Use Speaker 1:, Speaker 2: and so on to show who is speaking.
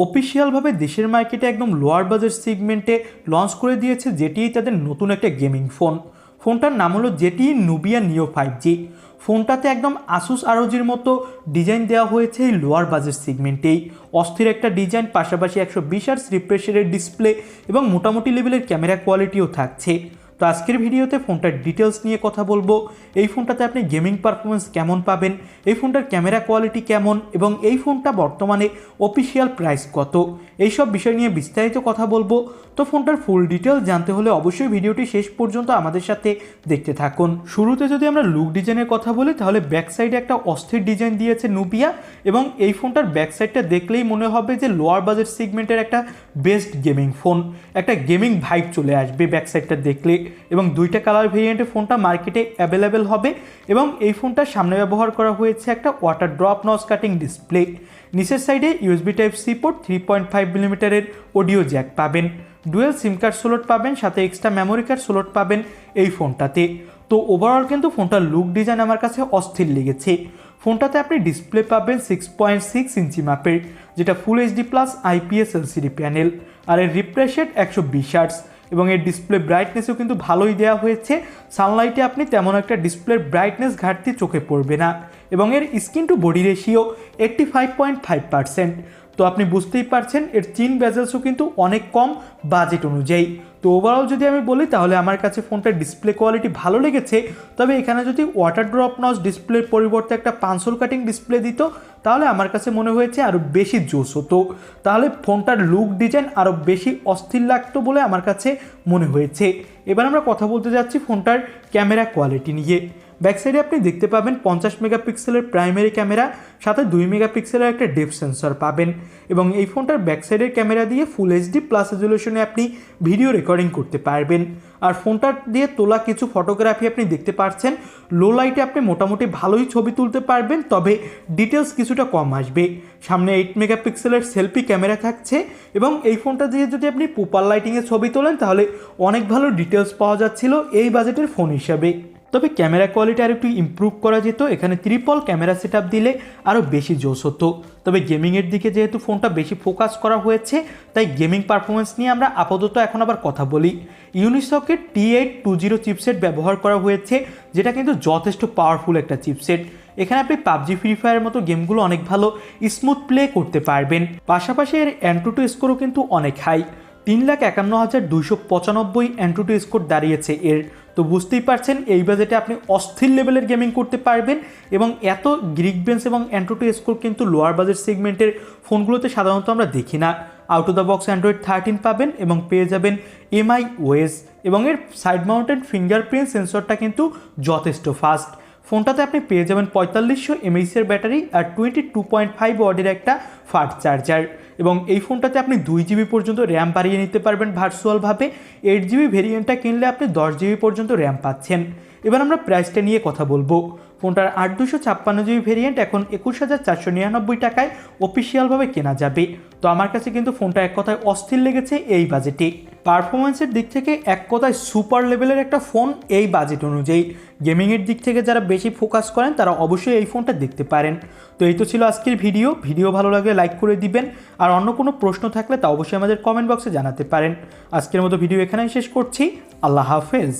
Speaker 1: অফিসিয়ালভাবে দেশের মার্কেটে একদম লোয়ার বাজেট সেগমেন্টে লঞ্চ করে দিয়েছে যেটি তাদের নতুন একটা গেমিং ফোন। ফোনটার নাম হলো Zte Nubia Neo 5G। ফোনটাতে একদম আসুস ROGর মতো ডিজাইন দেওয়া হয়েছে এই লোয়ার বাজেট সেগমেন্টেই। অস্থির একটা ডিজাইন, পাশাপাশি 120 হার্টজ রিফ্রেশের ডিসপ্লে এবং মোটামুটি লেভেলের ক্যামেরা কোয়ালিটিও থাকছে। তো আজকের ভিডিওতে ফোনটার ডিটেলস নিয়ে কথা বলবো। এই ফোনটাতে আপনি গেমিং পারফরমেন্স কেমন পাবেন, এই ফোনটার ক্যামেরা কোয়ালিটি কেমন এবং এই ফোনটা বর্তমানে অফিসিয়াল প্রাইস কত, এইসব বিষয় নিয়ে বিস্তারিত কথা বলবো। তো ফোনটার ফুল ডিটেলস জানতে হলে অবশ্যই ভিডিওটি শেষ পর্যন্ত আমাদের সাথে দেখতে থাকুন। শুরুতে যদি আমরা লুক ডিজাইনের কথা বলি তাহলে ব্যাক সাইডে একটা অস্থির ডিজাইন দিয়েছে নুবিয়া এবং এই ফোনটার ব্যাক সাইডটা দেখলেই মনে হবে যে লোয়ার বাজেট সেগমেন্টের একটা বেস্ট গেমিং ফোন, একটা গেমিং ভাইব চলে আসবে ব্যাক সাইডটা দেখলে। এবং দুইটা কালার ভেরিয়েন্টে ফোনটা মার্কেটে অ্যাভেলেবেল হবে এবং এই ফোনটার সামনে ব্যবহার করা হয়েছে একটা water drop notch cutting display. নিচের সাইডে USB Type-C পোর্ট, 3.5 মিলিমিটারের অডিও জ্যাক পাবেন, ডুয়েল সিম কার্ড স্লট পাবেন, সাথে এক্সট্রা মেমোরি কার্ড স্লট পাবেন এই ফোনটাতে। তো ওভারঅল কিন্তু ফোনটার লুক ডিজাইন আমার কাছে অস্থির লেগেছে। ফোনটাতে আপনি ডিসপ্লে পাবেন 6.6 ইঞ্চি মাপের, যেটা ফুল HD+ IPS LCD প্যানেল, আর এর রিফ্রেশ রেট 120 হার্টজ এবং এর ডিসপ্লে ব্রাইটনেসও কিন্তু ভালোই দেওয়া হয়েছে। সানলাইটে আপনি তেমন একটা ডিসপ্লের ব্রাইটনেস ঘাটতি চোখে পড়বে না এবং এর স্ক্রিন টু বডি রেশিও 85.5%। তো আপনি বুঝতেই পারছেন এর চিন বেজেলসও কিন্তু অনেক কম বাজেট অনুযায়ী। তো ওভারঅল যদি আমি বলি তাহলে আমার কাছে ফোনটার ডিসপ্লে কোয়ালিটি ভালো লেগেছে। তবে এখানে যদি ওয়াটার ড্রপ নচ ডিসপ্লের পরিবর্তে একটা পানসোল কাটিং ডিসপ্লে দিত তাহলে আমার কাছে মনে হয়েছে আরও বেশি জোস হতো, তাহলে ফোনটার লুক ডিজাইন আরও বেশি অস্থির লাগতো বলে আমার কাছে মনে হয়েছে। এবার আমরা কথা বলতে যাচ্ছি ফোনটার ক্যামেরা কোয়ালিটি নিয়ে। ব্যাক সাইডে আপনি দেখতে পাবেন 50 মেগাপিক্সেলের প্রাইমারি ক্যামেরা, সাথে 2 মেগাপিক্সেলের একটা ডেপথ সেন্সর পাবেন এবং এই ফোনটার ব্যাক সাইডের ক্যামেরা দিয়ে ফুল HD+ রেজলিউশনে আপনি ভিডিও রেকর্ডিং করতে পারবেন। আর ফোনটার দিয়ে তোলা কিছু ফটোগ্রাফি আপনি দেখতে পাচ্ছেন, লো লাইটে আপনি মোটামুটি ভালোই ছবি তুলতে পারবেন, তবে ডিটেলস কিছুটা কম আসবে। সামনে 8 মেগাপিক্সেলের সেলফি ক্যামেরা থাকছে এবং এই ফোনটা দিয়ে যদি আপনি প্রপার লাইটিংয়ে ছবি তোলেন তাহলে অনেক ভালো ডিটেলস পাওয়া যাচ্ছিল এই বাজেটের ফোন হিসাবে। তবে ক্যামেরা কোয়ালিটি আর একটু ইমপ্রুভ করা যেত, এখানে ট্রিপল ক্যামেরা সেটআপ দিলে আরও বেশি জোস হতো। তবে গেমিংয়ের দিকে যেহেতু ফোনটা বেশি ফোকাস করা হয়েছে তাই গেমিং পারফরমেন্স নিয়ে আমরা আপাতত এখন আবার কথা বলি। ইউনিসকের T820 চিপসেট ব্যবহার করা হয়েছে, যেটা কিন্তু যথেষ্ট পাওয়ারফুল একটা চিপসেট। এখানে আপনি PUBG, ফ্রি ফায়ারের মতো গেমগুলো অনেক ভালো স্মুথ প্লে করতে পারবেন। পাশাপাশি এর AnTuTu স্কোরও কিন্তু অনেক হাই, 3,51,295 AnTuTu স্কোর দাঁড়িয়েছে এর। তো বুঝতেই পারছেন এই বাজেটে আপনি অস্থির লেভেলের গেমিং করতে পারবেন এবং এত গিরিকবেন্স এবং AnTuTu স্কোর কিন্তু লোয়ার বাজেট সেগমেন্টের ফোনগুলোতে সাধারণত আমরা দেখি না। Out of the box Android 13 পাবেন এবং পেয়ে যাবেন MIOS এবং এর সাইড মাউন্টেড ফিঙ্গারপ্রিন্ট সেন্সরটা কিন্তু যথেষ্ট ফাস্ট। ফোনটাতে আপনি পেয়ে যাবেন 4500 mAh ব্যাটারি আর 22.5 ওয়াটের একটা ফাস্ট চার্জার এবং এই ফোনটাতে আপনি 2GB পর্যন্ত র্যাম বাড়িয়ে নিতে পারবেন ভার্চুয়ালভাবে। 8GB ভেরিয়েন্টটা কিনলে আপনি 10GB পর্যন্ত র্যাম পাচ্ছেন। এবার আমরা প্রাইসটা নিয়ে কথা বলবো। ফোনটার 8/256GB ভেরিয়েন্ট এখন 21,499 টাকায় অফিসিয়ালভাবে কেনা যাবে। তো আমার কাছে কিন্তু ফোনটা এক কথায় অস্থির লেগেছে এই বাজেটে। পারফরমেন্সের দিক থেকে এক কথায় সুপার লেভেলের একটা ফোন এই বাজেট অনুযায়ী। গেমিংয়ের দিক থেকে যারা বেশি ফোকাস করেন তারা অবশ্যই এই ফোনটা দেখতে পারেন। তো এই তো ছিল আজকের ভিডিও ভালো লাগলে লাইক করে দিবেন, আর অন্য কোনো প্রশ্ন থাকলে তা অবশ্যই আমাদের কমেন্ট বক্সে জানাতে পারেন। আজকের মতো ভিডিও এখানেই শেষ করছি। আল্লাহ হাফেজ।